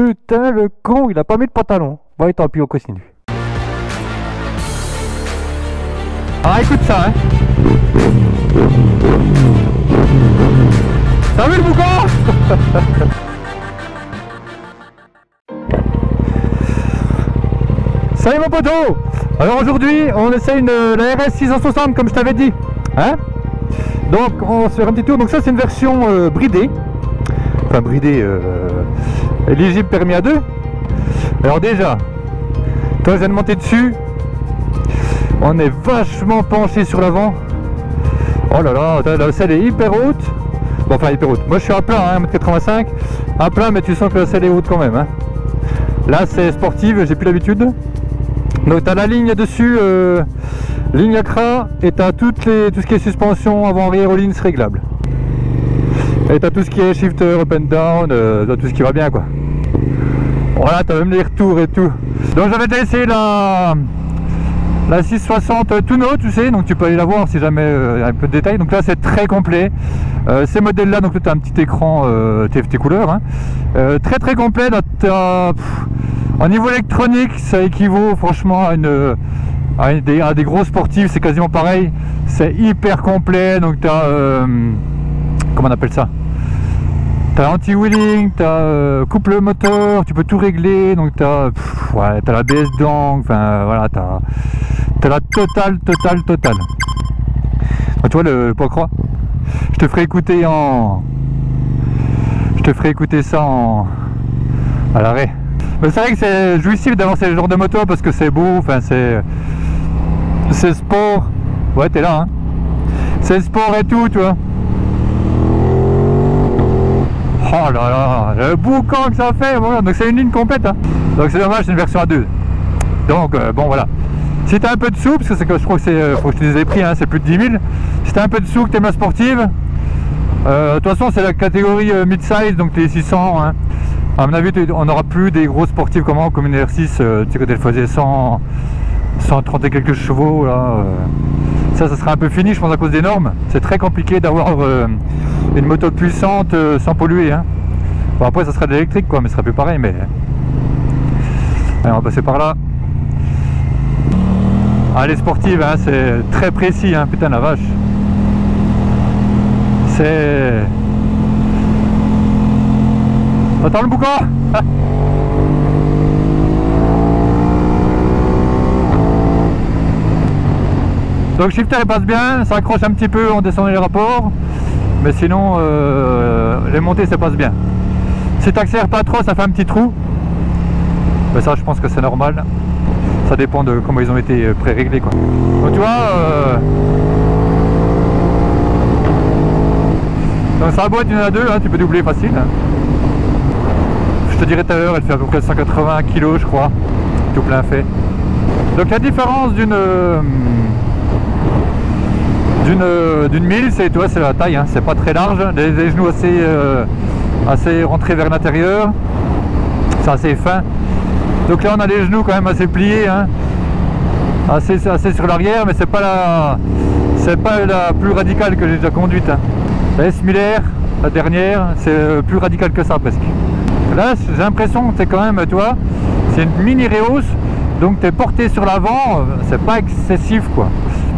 Putain, le con, il a pas mis de pantalon. Bon, tant pis, on continue. Ah, écoute ça, hein. T'as vu le boucan? Salut mon poteau. Alors aujourd'hui, on essaie la RS 660 comme je t'avais dit. Hein? Donc, on va se faire un petit tour. Donc ça, c'est une version bridée. Enfin, bridée, éligible permis à 2. Alors déjà, quand je viens de monter dessus, on est vachement penché sur l'avant. Oh là là, la selle est hyper haute. Bon, enfin hyper haute. Moi je suis à plat, hein, 1m85. À plat, mais tu sens que la selle est haute quand même. Hein. Là c'est sportive, j'ai plus l'habitude. Donc tu as la ligne dessus, ligne Accra, et tu as tout ce qui est suspension avant-arrière aux lignes réglables. Et tu as tout ce qui est shifter, up and down, tout ce qui va bien quoi. Voilà, tu as même les retours et tout. Donc j'avais déjà essayé la 660 Tuno, tu sais, donc tu peux aller la voir si jamais il y a un peu de détails. Donc là c'est très complet. Ces modèles là, donc là tu as un petit écran tes couleurs, hein. Très très complet. Là, en niveau électronique ça équivaut franchement à des gros sportifs, c'est quasiment pareil. C'est hyper complet. Donc tu as comment on appelle ça, t'as anti-wheeling, t'as couple moteur, tu peux tout régler. Donc t'as ouais, la l'ABS dedans, enfin voilà, t'as la totale. Tu vois le poids-croix, je te ferai écouter ça à l'arrêt. Mais c'est vrai que c'est jouissif d'avancer ce genre de moto parce que c'est beau, enfin c'est sport. Ouais, t'es là, hein. C'est sport et tout, tu vois. Oh là là, le boucan que ça fait. Voilà, donc c'est une ligne complète, hein. Donc c'est dommage, c'est une version A2. Donc bon voilà. Si t'as un peu de sous, parce que je crois que c'est, faut que je te dise les prix, hein, c'est plus de 10 000. Si t'as un peu de sous, que t'aimes la sportive, de toute façon c'est la catégorie mid-size, donc les 600, hein. À mon avis on n'aura plus des gros sportifs comme une R6, tu sais, quand elle faisait 130 et quelques chevaux là, ça sera un peu fini je pense à cause des normes. C'est très compliqué d'avoir une moto puissante sans polluer, hein. Bon, après ça sera de l'électrique quoi, mais ce sera plus pareil. Mais allez, on va passer par là. Ah, les sportives, hein, c'est très précis, hein, putain la vache. C'est... Attends le boucan. Donc shifter il passe bien, ça accroche un petit peu en descendant les rapports. Mais sinon les montées ça passe bien. Si tu accélères pas trop ça fait un petit trou. Mais ça je pense que c'est normal. Ça dépend de comment ils ont été pré-réglés quoi. Donc tu vois donc ça boîte une à deux, hein, tu peux doubler facile, hein. Je te dirai tout à l'heure, elle fait à peu près 180 kg je crois, tout plein fait. Donc la différence d'une 1000, c'est, tu vois, c'est la taille, hein, c'est pas très large, les genoux assez rentrés vers l'intérieur, c'est assez fin. Donc là on a les genoux quand même assez pliés, hein, assez sur l'arrière, mais c'est pas la plus radicale que j'ai déjà conduite, hein. La S Miller, la dernière, c'est plus radical que ça presque. Là j'ai l'impression que c'est quand même, tu vois, c'est une mini Reos, donc tu es porté sur l'avant, c'est pas excessif quoi.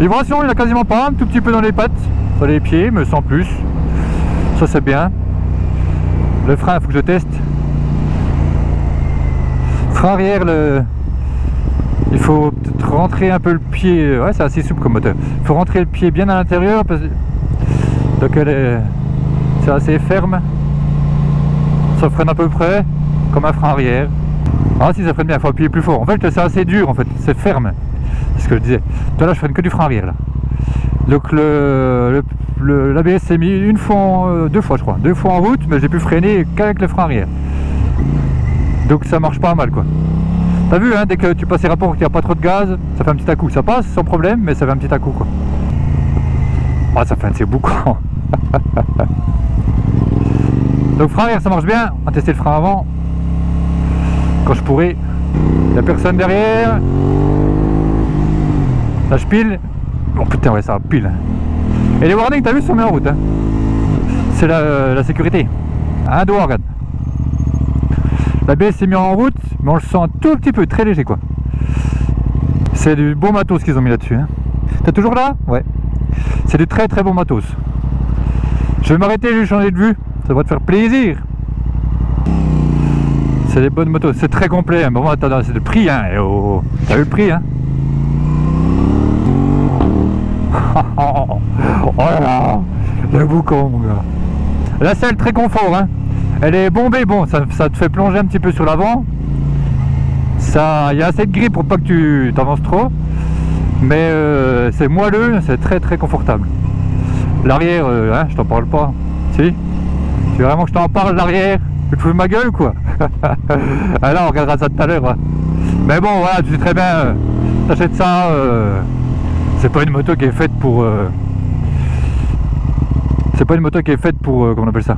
Vibration il n'y en a quasiment pas, un tout petit peu dans les pattes, dans les pieds, mais sans plus. Ça c'est bien. Le frein, il faut que je teste. Frein arrière, il faut peut-être rentrer un peu le pied. Ouais, c'est assez souple comme moteur. Il faut rentrer le pied bien à l'intérieur, donc c'est assez ferme. Ça freine à peu près comme un frein arrière. Ah si, ça freine bien, il faut appuyer plus fort. En fait c'est assez dur, en fait, c'est ferme. C'est ce que je disais. Toi là je freine que du frein arrière là. Donc l'ABS s'est mis deux fois je crois, 2 fois en route, mais j'ai pu freiner qu'avec le frein arrière. Donc ça marche pas mal quoi. T'as vu, hein, dès que tu passes les rapports, qu'il n'y a pas trop de gaz, ça fait un petit à-coup. Ça passe sans problème, mais ça fait un petit à-coup quoi. Ah, ça fait un de ces boucans. Donc frein arrière ça marche bien. On va tester le frein avant quand je pourrai. Il n'y a personne derrière. Là je pile. Oh putain ouais, ça pile. Et les warnings t'as vu sont mis en route, hein. C'est la sécurité. Un doigt regarde. L'ABS s'est mis en route, mais on le sent un tout petit peu, très léger quoi. C'est du bon matos qu'ils ont mis là-dessus. Hein. T'es toujours là? Ouais. C'est du très très bon matos. Je vais m'arrêter, je vais changer de vue. Ça va te faire plaisir. C'est des bonnes motos. C'est très complet. Hein. Bon, attends, c'est le prix. Hein. Oh, t'as vu le prix hein? Oh là là, le boucan mon gars. La selle très confort. Hein. Elle est bombée. Bon, ça te fait plonger un petit peu sur l'avant. Il y a assez de grip pour pas que tu t'avances trop. Mais c'est moelleux, c'est très très confortable. L'arrière, hein, je t'en parle pas. Si? Tu veux vraiment que je t'en parle l'arrière? Tu te fous de ma gueule quoi? Alors on regardera ça tout à l'heure. Hein. Mais bon voilà, tu sais très bien, t'achètes ça, c'est pas une moto qui est faite pour... c'est pas une moto qui est faite pour... comment on appelle ça?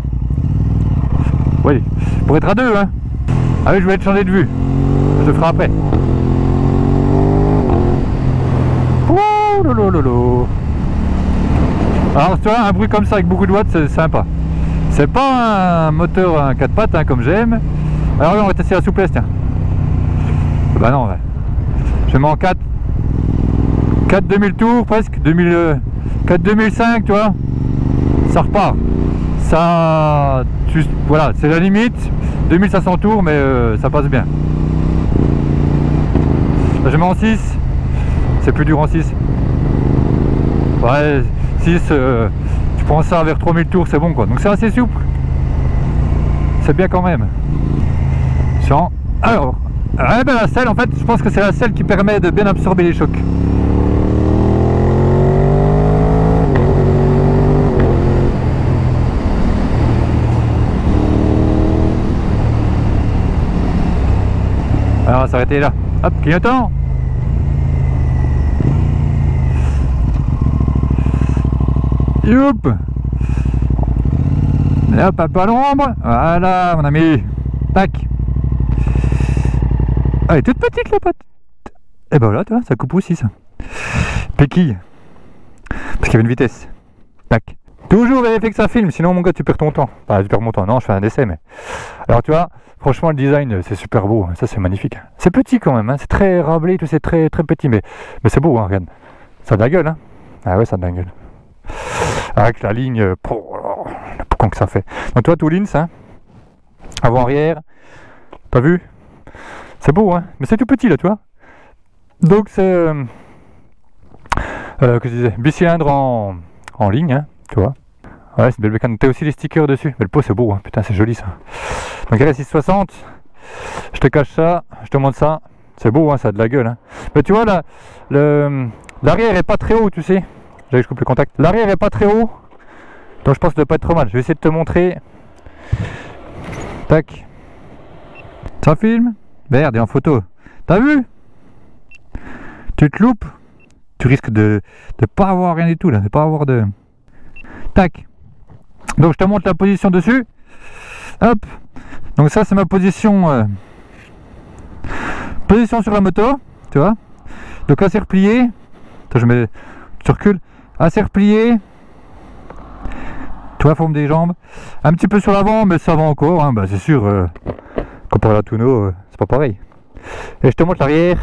Oui, pour être à deux hein. Ah oui, je vais te changer de vue. Je te ferai après. Oh lolo. Alors tu vois, un bruit comme ça avec beaucoup de watts, c'est sympa. C'est pas un moteur à 4 pattes hein, comme j'aime. Alors là on va tester la souplesse tiens. Bah non ouais. Je mets en 4 2000 tours presque, 4 2005 tu vois. Ça repart. Ça, voilà, c'est la limite. 2500 tours mais ça passe bien. Là, je mets en 6. C'est plus dur en 6. Ouais, 6, tu prends ça vers 3000 tours, c'est bon quoi. Donc c'est assez souple. C'est bien quand même. Alors, ben, la selle, en fait, je pense que c'est la selle qui permet de bien absorber les chocs. Alors, on va s'arrêter là. Hop, clignotant. Youp. Et hop, un peu à l'ombre. Voilà, mon ami. Tac. Elle est toute petite la patte. Et ben voilà, tu vois, ça coupe aussi ça. Péquille. Parce qu'il y avait une vitesse. Tac. Toujours vérifier que ça filme, sinon mon gars tu perds ton temps. Enfin, tu perds mon temps, non, je fais un essai mais. Alors tu vois, franchement le design c'est super beau, ça c'est magnifique. C'est petit quand même, hein. C'est très rablé, tout c'est très très petit, mais c'est beau, hein, regarde. Ça a de la gueule, hein. Ah ouais, ça a de la gueule. Avec la ligne, le con que ça fait. Donc toi tout lins, hein. Avant arrière, t'as vu? C'est beau, hein, mais c'est tout petit là, tu vois. Donc c'est que je disais, bicylindre en ligne, hein, tu vois. Ouais, c'est une belle bécane. T'as aussi les stickers dessus. Mais le pot c'est beau, hein. Putain, c'est joli ça. Donc RS660, je te cache ça, je te montre ça. C'est beau, hein, ça a de la gueule. Hein. Mais tu vois là, l'arrière est pas très haut, tu sais. J'allais, je coupe le contact. L'arrière est pas très haut, donc je pense que ça doit pas être trop mal. Je vais essayer de te montrer. Tac. Ça filme. Merde, et en photo. T'as vu? Tu te loupes, tu risques de pas avoir rien du tout là, de pas avoir de... Tac. Donc je te montre la position dessus. Hop. Donc ça c'est ma position position sur la moto, tu vois. Donc assez replié. Attends, je recule. Assez replié. Tu vois, forme des jambes. Un petit peu sur l'avant, mais ça va encore, hein. Bah, c'est sûr, comparé à la Tuno, c'est pas pareil. Et je te montre l'arrière.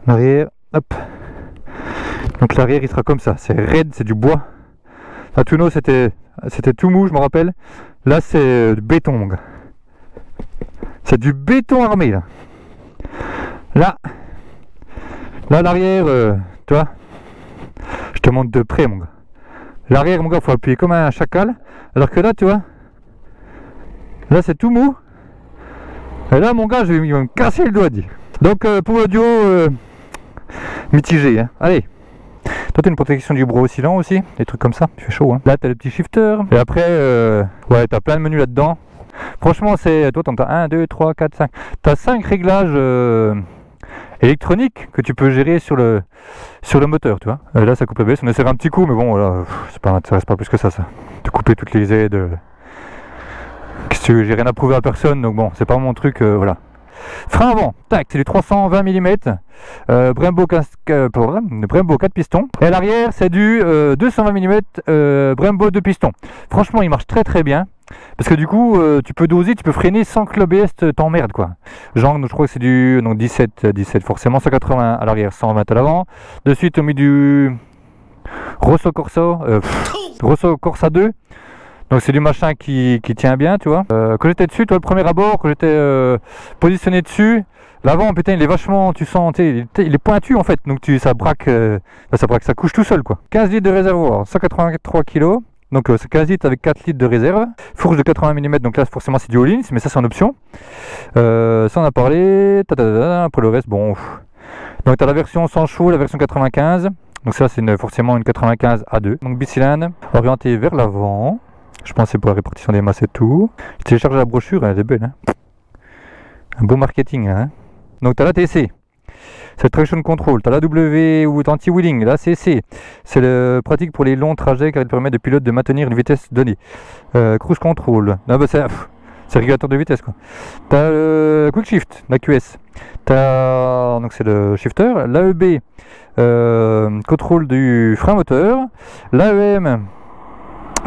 L'arrière, hop. Donc l'arrière il sera comme ça, c'est raide, c'est du bois. La Tuno c'était tout mou, je me rappelle. Là c'est du béton mon gars. C'est du béton armé là. Là l'arrière, tu vois. Je te montre de près mon gars. L'arrière mon gars, faut appuyer comme un chacal. Alors que là tu vois, là c'est tout mou. Et là mon gars, il va me casser le doigt dit. Donc pour l'audio, mitigé hein. Allez. Toi t'as une protection du bras oscillant aussi, des trucs comme ça, il fait chaud hein. Là t'as le petit shifter. Et après, ouais t'as plein de menus là-dedans. Franchement c'est, toi t'en as 1, 2, 3, 4, 5. T'as 5 réglages électroniques que tu peux gérer sur le moteur, tu vois. Là ça coupe le baisse, on essaiera un petit coup, mais bon là, ça m'intéresse pas plus que ça. De couper toutes les aides. Qu'est-ce que j'ai rien à prouver à personne, donc bon, c'est pas mon truc, voilà. Frein avant, tac, c'est du 320 mm, Brembo 4 pistons. Et à l'arrière, c'est du 220 mm, Brembo 2 pistons. Franchement, il marche très très bien. Parce que du coup, tu peux doser, tu peux freiner sans que l'ABS t'emmerde quoi. Genre, je crois que c'est du 17 forcément, 180 à l'arrière, 120 à l'avant. De suite, on met du Rosso Corsa 2. Donc c'est du machin qui tient bien, tu vois. Quand j'étais dessus, toi, le premier abord, quand j'étais positionné dessus, l'avant, putain, il est vachement, tu sens, il est pointu en fait. Donc ça braque, ça couche tout seul quoi. 15 litres de réservoir, 183 kg. Donc c'est 15 litres avec 4 litres de réserve. Fourche de 80 mm, donc là forcément c'est du all-in, mais ça c'est en option. Ça on a parlé. Après le reste, bon. Donc tu as la version 100 chevaux, la version 95. Donc ça c'est forcément une 95 A2. Donc bicylindre, orienté vers l'avant. Je pense que c'est pour la répartition des masses et tout. Je télécharge la brochure, elle est belle. Hein, un beau marketing. Hein. Donc tu as la TC. C'est le traction control, tu as la W ou anti-wheeling, la CC, c'est le pratique pour les longs trajets car il permet de pilote de maintenir une vitesse donnée. Cruise control, ah bah c'est régulateur de vitesse quoi. Tu as le quick shift, la QS, donc c'est le shifter, l'AEB, contrôle du frein moteur, l'AEM,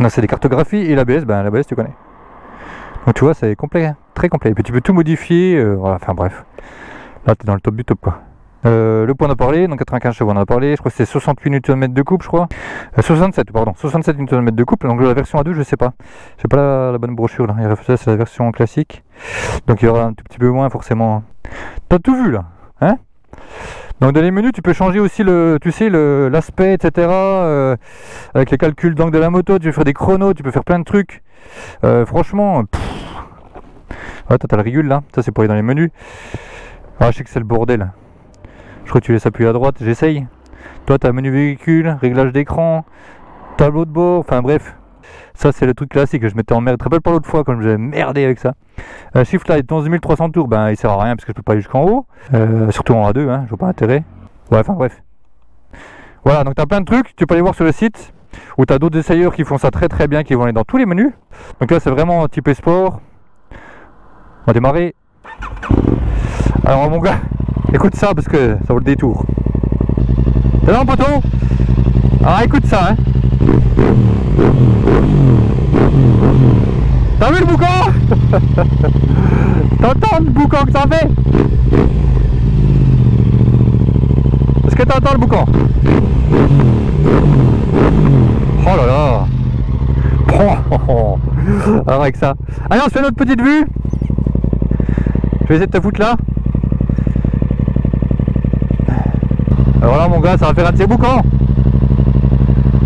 c'est des cartographies et l'ABS, l'ABS tu connais. Donc tu vois c'est complet, hein, très complet, et puis tu peux tout modifier, voilà, enfin bref, là tu es dans le top du top quoi. Le poids on a parlé, donc 95 chevaux on en a parlé, je crois que c'est 68 Nm de couple je crois, 67 Nm de couple, donc la version A2 je sais pas, j'ai pas la bonne brochure là, c'est la version classique, donc il y aura un tout petit peu moins forcément, t'as tout vu là, hein. Donc dans les menus tu peux changer aussi l'aspect etc, avec les calculs d'angle de la moto, tu peux faire des chronos, tu peux faire plein de trucs, franchement, ouais t'as le régule là, ça c'est pour aller dans les menus, je sais que c'est le bordel. Je crois que tu laisses appuyer à droite, j'essaye. Toi, tu as menu véhicule, réglage d'écran, tableau de bord, enfin bref. Ça, c'est le truc classique. Je m'étais emmerdé. Tu te rappelles pas l'autre fois quand j'ai merdé avec ça. Shift Light, 11 300 tours, il sert à rien parce que je peux pas aller jusqu'en haut. Surtout en A2, hein, je vois pas l'intérêt. Ouais, enfin bref. Voilà, donc tu as plein de trucs. Tu peux aller voir sur le site où tu as d'autres essayeurs qui font ça très très bien, qui vont aller dans tous les menus. Donc là, c'est vraiment type sport. On va démarrer. Alors, mon gars. Écoute ça parce que ça vaut le détour. T'es là mon poteau? Alors écoute ça hein. T'as vu le boucan? T'entends le boucan que ça fait? Est-ce que t'entends le boucan? Oh là là. Alors avec ça. Allez on se fait notre petite vue. Je vais essayer de te foutre là. Alors là mon gars ça va faire un de ces boucans.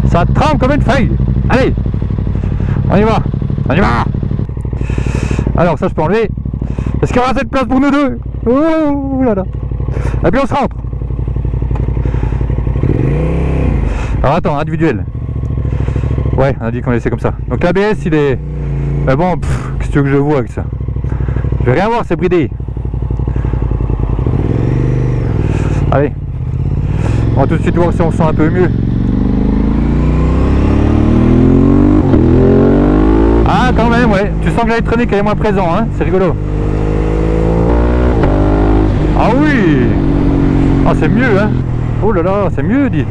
Ça tremble comme une feuille. Allez, on y va, on y va. Alors ça je peux enlever. Est-ce qu'il y aura assez de place pour nous deux? Oh là là. Et puis on se rentre. Alors attends, individuel. Ouais, on a dit qu'on laissait comme ça. Donc l'ABS il est... Mais bon, qu'est-ce que tu veux que je vois avec ça? Je vais rien voir, c'est bridé. Allez. On va tout de suite voir si on sent un peu mieux. Ah quand même ouais, tu sens que l'électronique est moins présent hein, c'est rigolo. Ah oui. Ah c'est mieux hein. Oh là là, c'est mieux dit.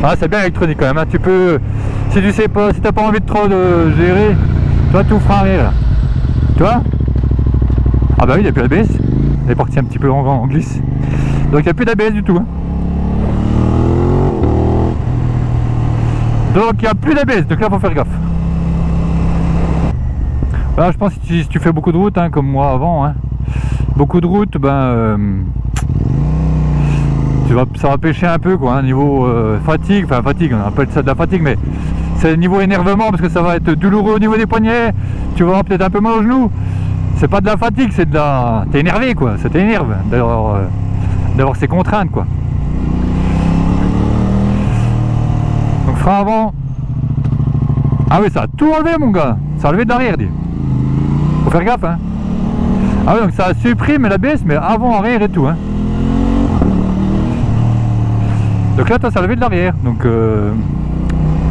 Ah c'est bien l'électronique quand même hein. Tu peux, si tu sais pas, si t'as pas envie de trop de gérer, toi tout frein arrière là. Tu vois. Ah bah oui, il n'y a plus d'ABS. Elle est partie un petit peu en glisse. Donc il n'y a plus d'ABS du tout hein. Donc il n'y a plus d'ABS, donc là il faut faire gaffe. Là je pense que si tu fais beaucoup de route hein, comme moi avant hein, beaucoup de route, ça va pêcher un peu quoi, hein, niveau fatigue, enfin fatigue, on appelle ça de la fatigue, mais c'est niveau énervement parce que ça va être douloureux au niveau des poignets, tu vas avoir peut-être un peu mal au genou, c'est pas de la fatigue, c'est de la... T'es énervé quoi, ça t'énerve d'avoir ces contraintes quoi. Donc frein avant. Ah oui ça a tout enlevé mon gars, ça a enlevé de l'arrière dit. Faut faire gaffe hein. Ah oui donc ça supprime l'ABS mais avant, arrière et tout hein. Donc là toi ça a levé de l'arrière. Donc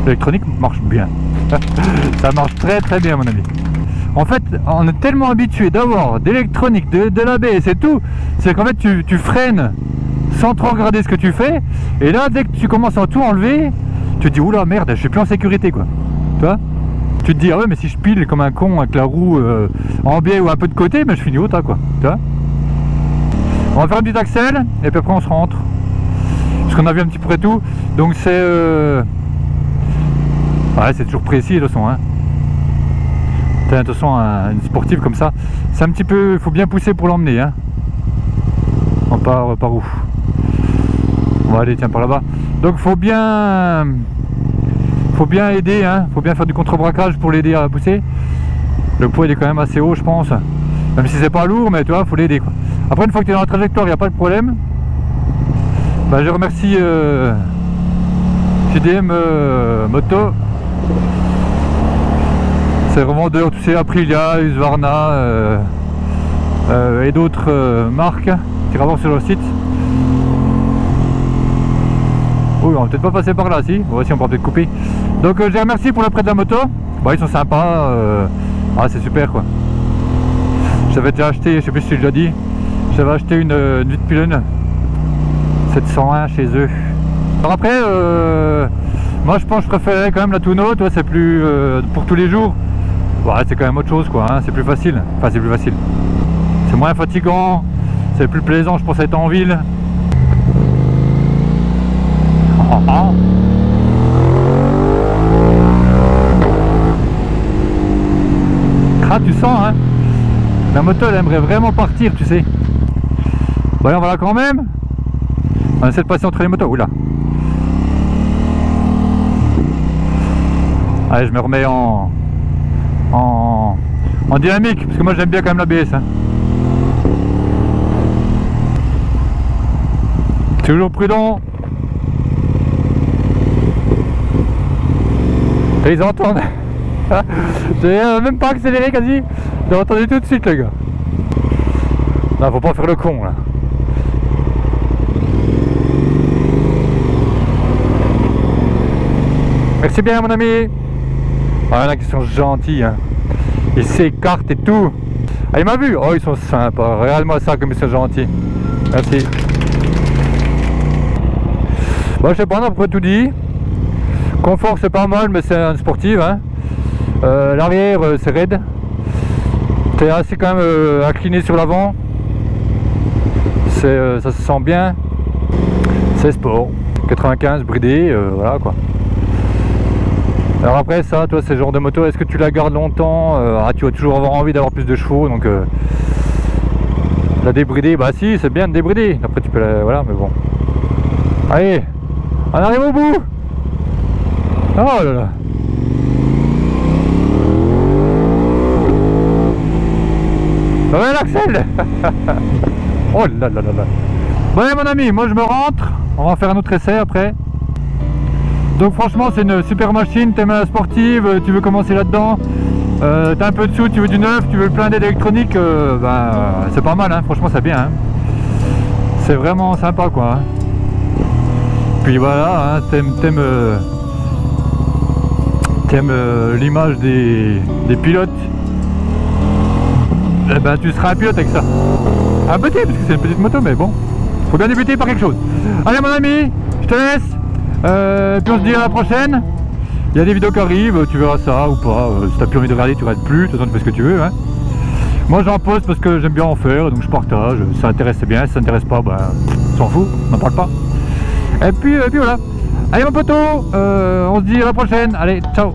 l'électronique marche bien. Ça marche très très bien à mon avis. En fait on est tellement habitué d'avoir d'électronique, de l'ABS et tout, c'est qu'en fait tu freines sans trop regarder ce que tu fais. Et là dès que tu commences à tout enlever, tu te dis oula merde je suis plus en sécurité quoi. Tu vois, Tu te dis, ah ouais, mais si je pile comme un con avec la roue en biais ou un peu de côté, mais je finis au tas, quoi. Tu vois. On va faire un petit axel, et puis après on se rentre. Parce qu'on a vu un petit peu près tout. Donc c'est... Ouais, c'est toujours précis, de toute façon. Hein. De toute façon, une sportive comme ça, c'est un petit peu... Il faut bien pousser pour l'emmener. Hein. On part par où? On va aller, tiens, par là-bas. Donc faut bien aider, hein. Faut bien faire du contre-braquage pour l'aider à pousser. Le poids il est quand même assez haut, je pense. Même si c'est pas lourd, mais tu vois, faut l'aider, quoi. Après, une fois que tu es dans la trajectoire, il n'y a pas de problème. Bah, je remercie JDM Moto. C'est revendeur, tu sais, Aprilia, Husqvarna et d'autres marques. Tu vas voir sur leur site. Oui, on va peut-être pas passer par là, si. Voici, on pourra peut-être couper. Donc, je les remercie pour le prêt de la moto. Bah, ils sont sympas. Ah, c'est super, quoi. J'avais déjà acheté, je sais plus si j'ai déjà dit, j'avais acheté une Vitpillen 701 chez eux. Alors après, moi je pense que je préférais quand même la Tuno, toi c'est plus pour tous les jours. Ouais, c'est quand même autre chose, quoi, hein. C'est plus facile. Enfin, c'est plus facile. C'est moins fatigant, c'est plus plaisant, je pense, à être en ville. Ah, tu sens, hein. La moto elle aimerait vraiment partir, tu sais. Bon, on va là quand même. On essaie de passer entre les motos. Oula. Allez, je me remets en dynamique, parce que moi j'aime bien quand même l'ABS. Hein. Toujours prudent. Et ils entendent. J'ai même pas accéléré quasi. J'ai entendu tout de suite, les gars. Là, faut pas faire le con, là. Merci bien, mon ami. Ah, il y en a qui sont gentils, hein. Ils s'écartent et tout. Ah, il m'a vu. Oh, ils sont sympas. Regarde-moi ça comme ils sont gentils. Merci. Bon, je sais pas, on a à peu près tout dit. Confort, c'est pas mal, mais c'est une sportive, hein. L'arrière, c'est raide. T'es assez quand même incliné sur l'avant. Ça se sent bien. C'est sport. 95 bridé, voilà quoi. Alors après ça, toi, c'est le genre de moto, est-ce que tu la gardes longtemps? Tu vas toujours avoir envie d'avoir plus de chevaux, donc la débrider, bah si, c'est bien de débrider. Après tu peux la... Voilà, mais bon. Allez, on arrive au bout. Oh là là. Ouais, l'Axel. Oh là là là là. Bon, allez, mon ami, moi je me rentre. On va faire un autre essai après. Donc franchement c'est une super machine. T'aimes la sportive, tu veux commencer là-dedans, t'as un peu de sous, tu veux du neuf, tu veux le plein d'électronique, c'est pas mal, hein. Franchement c'est bien, hein. C'est vraiment sympa, quoi, hein. Puis voilà, hein, t'aimes l'image des pilotes, eh ben tu seras un pilote avec ça. Un petit, parce que c'est une petite moto, mais bon, faut bien débuter par quelque chose. Allez mon ami, je te laisse, puis on se dit à la prochaine. Il y a des vidéos qui arrivent, tu verras ça ou pas. Si t'as plus envie de regarder, tu regardes plus, de toute façon tu fais ce que tu veux, hein. Moi j'en poste parce que j'aime bien en faire, donc je partage. Si ça intéresse, c'est bien, si ça n'intéresse pas, ben on s'en fout, on n'en parle pas. Et puis voilà. Allez mon poteau, on se dit à la prochaine. Allez, ciao.